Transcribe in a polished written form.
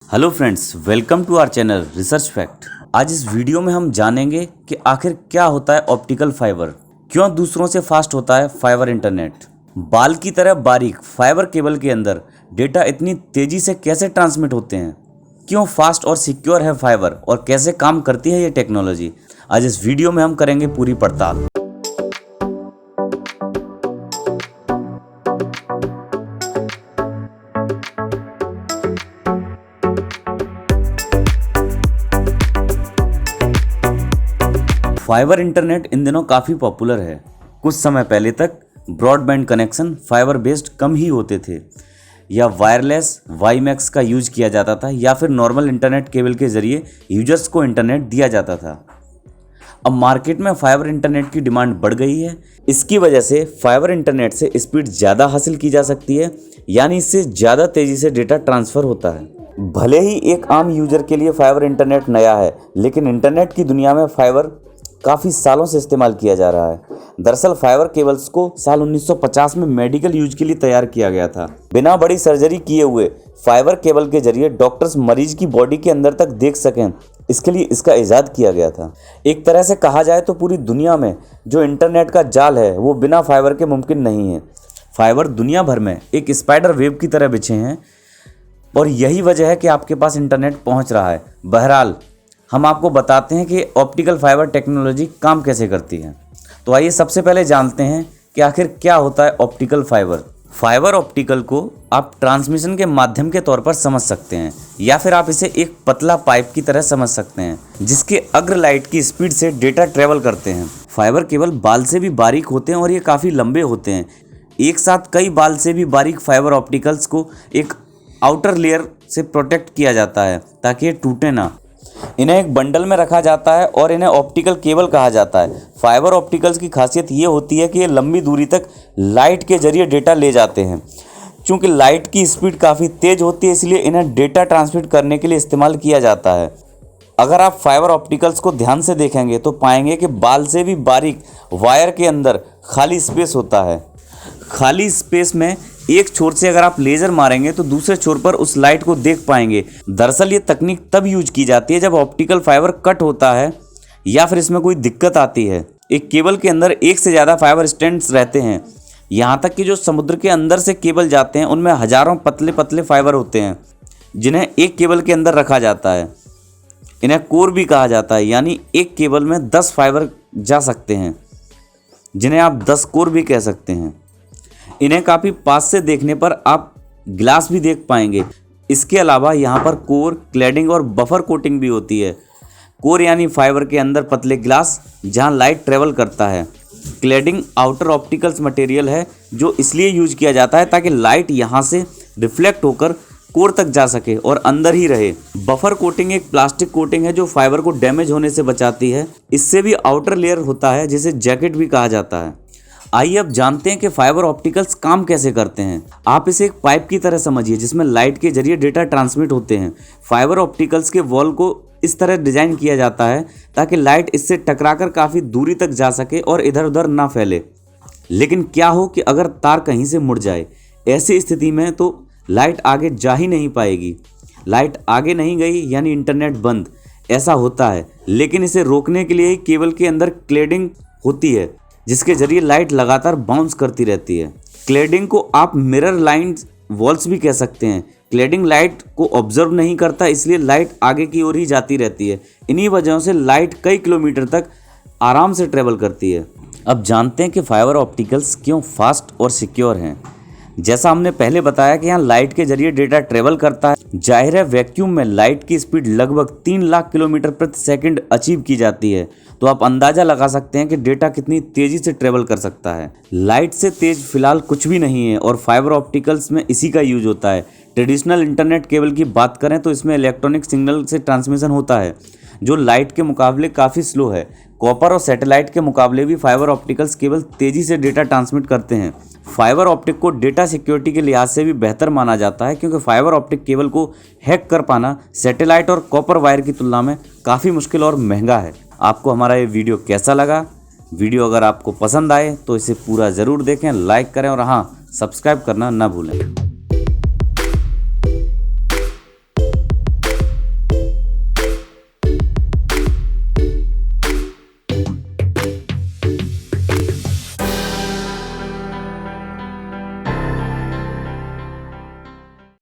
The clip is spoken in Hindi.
Hello friends, welcome to our channel research fact. आज इस वीडियो में हम जानेंगे कि आखिर क्या होता है ऑप्टिकल फाइबर, क्यों दूसरों से फास्ट होता है फाइबर इंटरनेट, बाल की तरह बारीक फाइबर केबल के अंदर डेटा इतनी तेजी से कैसे ट्रांसमिट होते हैं, क्यों फास्ट और सिक्योर है फाइबर और कैसे काम करती है ये टेक्नोलॉजी। आज इस वीडियो में हम करेंगे पूरी पड़ताल। फाइबर इंटरनेट इन दिनों काफ़ी पॉपुलर है। कुछ समय पहले तक ब्रॉडबैंड कनेक्शन फाइबर बेस्ड कम ही होते थे, या वायरलेस वाईमैक्स का यूज किया जाता था, या फिर नॉर्मल इंटरनेट केबल के जरिए यूजर्स को इंटरनेट दिया जाता था। अब मार्केट में फाइबर इंटरनेट की डिमांड बढ़ गई है। इसकी वजह से फाइबर इंटरनेट से स्पीड ज़्यादा हासिल की जा सकती है, यानी इससे ज़्यादा तेज़ी से डेटा ट्रांसफ़र होता है। भले ही एक आम यूजर के लिए फाइबर इंटरनेट नया है, लेकिन इंटरनेट की दुनिया में फाइबर काफ़ी सालों से इस्तेमाल किया जा रहा है। दरअसल फाइबर केबल्स को साल 1950 में मेडिकल यूज के लिए तैयार किया गया था। बिना बड़ी सर्जरी किए हुए फाइबर केबल के जरिए डॉक्टर्स मरीज की बॉडी के अंदर तक देख सकें, इसके लिए इसका इजाद किया गया था। एक तरह से कहा जाए तो पूरी दुनिया में जो इंटरनेट का जाल है वो बिना फाइबर के मुमकिन नहीं है। फाइबर दुनिया भर में एक स्पाइडर वेब की तरह बिछे हैं और यही वजह है कि आपके पास इंटरनेट पहुंच रहा है। बहरहाल हम आपको बताते हैं कि ऑप्टिकल फाइबर टेक्नोलॉजी काम कैसे करती है। तो आइए सबसे पहले जानते हैं कि आखिर क्या होता है ऑप्टिकल फाइबर। फाइबर ऑप्टिकल को आप ट्रांसमिशन के माध्यम के तौर पर समझ सकते हैं, या फिर आप इसे एक पतला पाइप की तरह समझ सकते हैं जिसके अग्र लाइट की स्पीड से डेटा ट्रेवल करते हैं। फाइबर केबल बाल से भी बारीक होते हैं और ये काफ़ी लंबे होते हैं। एक साथ कई बाल से भी बारीक फाइबर ऑप्टिकल्स को एक आउटर लेयर से प्रोटेक्ट किया जाता है ताकि ये टूटे ना। इन्हें एक बंडल में रखा जाता है और इन्हें ऑप्टिकल केबल कहा जाता है। फाइबर ऑप्टिकल्स की खासियत ये होती है कि ये लंबी दूरी तक लाइट के जरिए डेटा ले जाते हैं। चूँकि लाइट की स्पीड काफ़ी तेज़ होती है, इसलिए इन्हें डेटा ट्रांसमिट करने के लिए इस्तेमाल किया जाता है। अगर आप फाइबर ऑप्टिकल्स को ध्यान से देखेंगे तो पाएंगे कि बाल से भी बारीक वायर के अंदर खाली स्पेस होता है। खाली स्पेस में एक छोर से अगर आप लेज़र मारेंगे तो दूसरे छोर पर उस लाइट को देख पाएंगे। दरअसल ये तकनीक तब यूज की जाती है जब ऑप्टिकल फाइबर कट होता है या फिर इसमें कोई दिक्कत आती है। एक केबल के अंदर एक से ज़्यादा फाइबर स्ट्रैंड्स रहते हैं। यहाँ तक कि जो समुद्र के अंदर से केबल जाते हैं उनमें हज़ारों पतले पतले फाइबर होते हैं जिन्हें एक केबल के अंदर रखा जाता है। इन्हें कोर भी कहा जाता है, यानी एक केबल में 10 फाइबर जा सकते हैं, जिन्हें आप 10 कोर भी कह सकते हैं। इन्हें काफ़ी पास से देखने पर आप ग्लास भी देख पाएंगे। इसके अलावा यहाँ पर कोर, क्लैडिंग और बफर कोटिंग भी होती है। कोर यानी फाइबर के अंदर पतले ग्लास जहाँ लाइट ट्रेवल करता है। क्लैडिंग आउटर ऑप्टिकल्स मटेरियल है जो इसलिए यूज किया जाता है ताकि लाइट यहाँ से रिफ्लेक्ट होकर कोर तक जा सके और अंदर ही रहे। बफर कोटिंग एक प्लास्टिक कोटिंग है जो फाइबर को डैमेज होने से बचाती है। इससे भी आउटर लेयर होता है जिसे जैकेट भी कहा जाता है। आइए अब जानते हैं कि फाइबर ऑप्टिकल्स काम कैसे करते हैं। आप इसे एक पाइप की तरह समझिए जिसमें लाइट के जरिए डेटा ट्रांसमिट होते हैं। फाइबर ऑप्टिकल्स के वॉल को इस तरह डिजाइन किया जाता है ताकि लाइट इससे टकराकर काफ़ी दूरी तक जा सके और इधर उधर ना फैले। लेकिन क्या हो कि अगर तार कहीं से मुड़ जाए, ऐसी स्थिति में तो लाइट आगे जा ही नहीं पाएगी। लाइट आगे नहीं गई यानी इंटरनेट बंद, ऐसा होता है। लेकिन इसे रोकने के लिए ही केबल के अंदर क्लेडिंग होती है जिसके जरिए लाइट लगातार बाउंस करती रहती है। क्लेडिंग को आप मिरर लाइन वॉल्स भी कह सकते हैं। क्लेडिंग लाइट को ऑब्जर्व नहीं करता, इसलिए लाइट आगे की ओर ही जाती रहती है। इन्हीं वजहों से लाइट कई किलोमीटर तक आराम से ट्रेवल करती है। अब जानते हैं कि फाइबर ऑप्टिकल्स क्यों फास्ट और सिक्योर हैं। जैसा हमने पहले बताया कि यहाँ लाइट के जरिए डेटा ट्रेवल करता है। जाहिर है वैक्यूम में लाइट की स्पीड लगभग 3 लाख किलोमीटर प्रति सेकंड अचीव की जाती है, तो आप अंदाज़ा लगा सकते हैं कि डेटा कितनी तेज़ी से ट्रेवल कर सकता है। लाइट से तेज़ फिलहाल कुछ भी नहीं है और फाइबर ऑप्टिकल्स में इसी का यूज होता है। ट्रेडिशनल इंटरनेट केबल की बात करें तो इसमें इलेक्ट्रॉनिक सिग्नल से ट्रांसमिशन होता है जो लाइट के मुकाबले काफ़ी स्लो है। कॉपर और सैटेलाइट के मुकाबले भी फाइबर ऑप्टिकल्स केबल तेज़ी से डेटा ट्रांसमिट करते हैं। फाइबर ऑप्टिक को डेटा सिक्योरिटी के लिहाज से भी बेहतर माना जाता है क्योंकि फाइबर ऑप्टिक केबल को हैक कर पाना सैटेलाइट और कॉपर वायर की तुलना में काफ़ी मुश्किल और महंगा है। आपको हमारा ये वीडियो कैसा लगा? वीडियो अगर आपको पसंद आए तो इसे पूरा ज़रूर देखें, लाइक करें और हाँ, सब्सक्राइब करना ना भूलें।